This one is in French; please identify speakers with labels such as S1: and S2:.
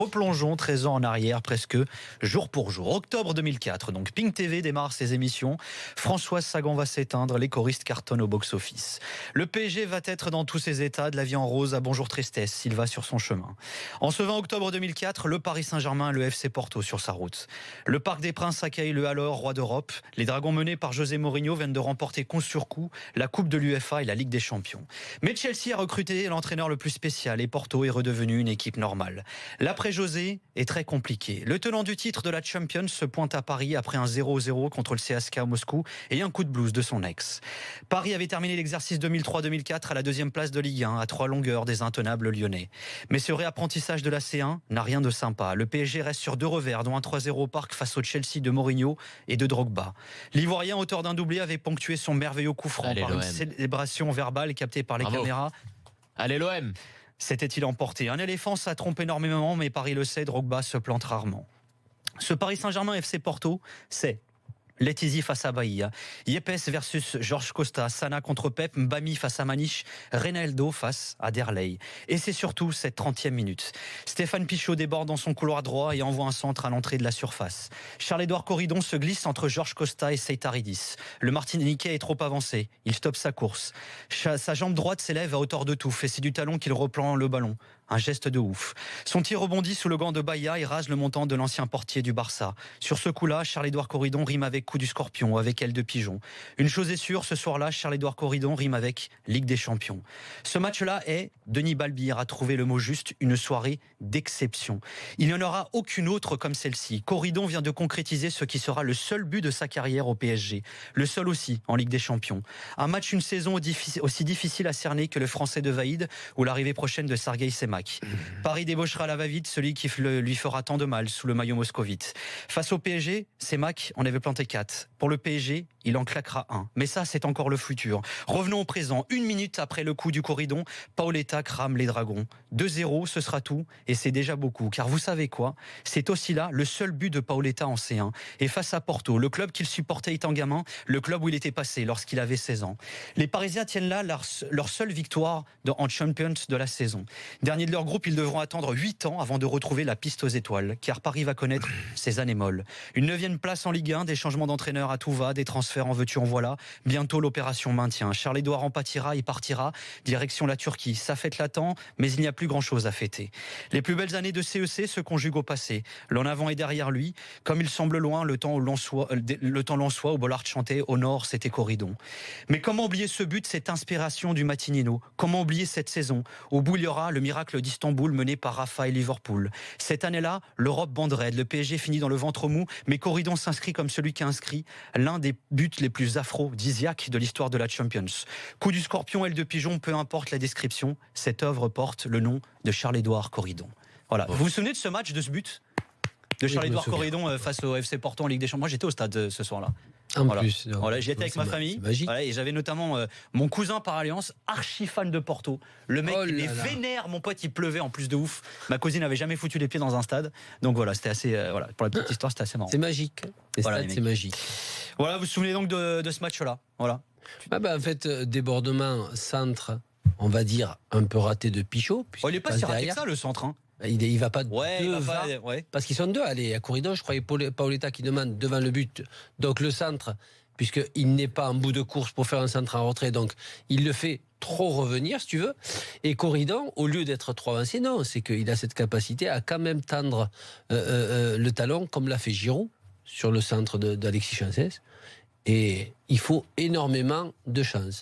S1: Replongeons 13 ans en arrière, presque jour pour jour. Octobre 2004, donc Pink TV démarre ses émissions. Françoise Sagan va s'éteindre, les choristes cartonnent au box-office. Le PSG va être dans tous ses états, de la vie en rose à bonjour tristesse, il va sur son chemin. En ce 20 octobre 2004, le Paris Saint-Germain et le FC Porto sur sa route. Le Parc des Princes accueille le alors roi d'Europe. Les Dragons menés par José Mourinho viennent de remporter coup sur coup la Coupe de l'UEFA et la Ligue des Champions. Mais Chelsea a recruté l'entraîneur le plus spécial et Porto est redevenu une équipe normale. L'après-José est très compliqué. Le tenant du titre de la Champions se pointe à Paris après un 0-0 contre le CSKA Moscou et un coup de blues de son ex. Paris avait terminé l'exercice 2003-2004 à la deuxième place de Ligue 1, à 3 longueurs des intenables lyonnais. Mais ce réapprentissage de la C1 n'a rien de sympa. Le PSG reste sur 2 revers, dont un 3-0 au Parc face au Chelsea de Mourinho et de Drogba. L'Ivoirien, auteur d'un doublé, avait ponctué son merveilleux coup franc par une célébration verbale captée par les caméras.
S2: Allez l'OM.
S1: S'était-il emporté? Un éléphant, ça trompe énormément, mais Paris le sait, Drogba se plante rarement. Ce Paris Saint-Germain FC Porto, c'est Letizy face à Bahia, Yepes versus Georges Costa, Sana contre Pep, Mbami face à Maniche, Reynaldo face à Derlei. Et c'est surtout cette 30e minute. Stéphane Pichot déborde dans son couloir droit et envoie un centre à l'entrée de la surface. Charles-Édouard Corridon se glisse entre Georges Costa et Seitaridis. Le Martiniquais est trop avancé, il stoppe sa course. Sa jambe droite s'élève à hauteur de touffe et c'est du talon qu'il reprend le ballon. Un geste de ouf. Son tir rebondit sous le gant de Bahia et rase le montant de l'ancien portier du Barça. Sur ce coup-là, Charles-Édouard Corridon rime avec coup du scorpion, avec aile de pigeon. Une chose est sûre, ce soir-là, Charles-Édouard Corridon rime avec Ligue des Champions. Ce match-là est, Denis Balbir a trouvé le mot juste, une soirée d'exception. Il n'y en aura aucune autre comme celle-ci. Corridon vient de concrétiser ce qui sera le seul but de sa carrière au PSG. Le seul aussi en Ligue des Champions. Un match, une saison aussi difficile à cerner que le Français de Vaïd ou l'arrivée prochaine de Sergueï Semak. Paris débauchera à la va-vite celui qui lui fera tant de mal sous le maillot moscovite. Face au PSG, Semak en avait planté 4. Pour le PSG, il en claquera 1. Mais ça, c'est encore le futur. Revenons au présent. 1 minute après le coup du Corridon, Paoletta crame les Dragons. 2-0, ce sera tout. Et c'est déjà beaucoup. Car vous savez quoi? C'est aussi là le seul but de Paoletta en C1. Et face à Porto, le club qu'il supportait étant gamin, le club où il était passé lorsqu'il avait 16 ans. Les Parisiens tiennent là leur seule victoire en Champions de la saison. Dernier de leur groupe, ils devront attendre 8 ans avant de retrouver la piste aux étoiles. Car Paris va connaître ses années molles. Une 9e place en Ligue 1, des changements d'entraîneur à tout va, des transferts en veux-tu en voilà. Bientôt l'opération maintien. Charles-Édouard en pâtira et partira. Direction la Turquie. Ça fête l'attend, mais il n'y a plus grand-chose à fêter. Les plus belles années de CEC se conjuguent au passé. L'en avant est derrière lui. Comme il semble loin, le temps lensois où Bollard chantait au nord, c'était Corridon. Mais comment oublier ce but, cette inspiration du Matinino? Comment oublier cette saison? Au bout, il y aura le miracle d'Istanbul mené par Rafa et Liverpool. Cette année-là, l'Europe bande raide. Le PSG finit dans le ventre mou, mais Corridon s'inscrit comme celui qui a inscrit l'un des buts les plus aphrodisiaques de l'histoire de la Champions. Coup du scorpion, aile de pigeon, peu importe la description, cette œuvre porte le nom de Charles-Édouard Corridon. Voilà. Vous vous souvenez de ce match, de ce but de Charles-Édouard Corridon face au FC Porto en Ligue des Champions? Moi, j'étais au stade ce soir-là. Voilà, j'y étais avec ma famille. Voilà, et j'avais notamment mon cousin par alliance, archi fan de Porto. Le mec, il est vénère, mon pote, il pleuvait en plus de ouf. Ma cousine n'avait jamais foutu les pieds dans un stade. Donc voilà, c'était assez. Voilà, pour la petite histoire, c'était assez marrant.
S3: C'est magique. C'est magique.
S1: Voilà, vous vous souvenez donc de ce match-là? Voilà.
S3: En fait, débordement, centre, on va dire, un peu raté de Pichot.
S1: Il n'est pas si raté que ça, le centre. Hein.
S3: Il va pas parce qu'ils sont deux. Allez, à Corridon, je croyais Paoletta qui demande devant le but. Donc le centre, puisqu'il n'est pas en bout de course pour faire un centre en retrait, donc il le fait trop revenir, si tu veux. Et Corridon, au lieu d'être trop avancé, non, c'est qu'il a cette capacité à quand même tendre le talon, comme l'a fait Giroud sur le centre d'Alexis Sanchez. Et il faut énormément de chance.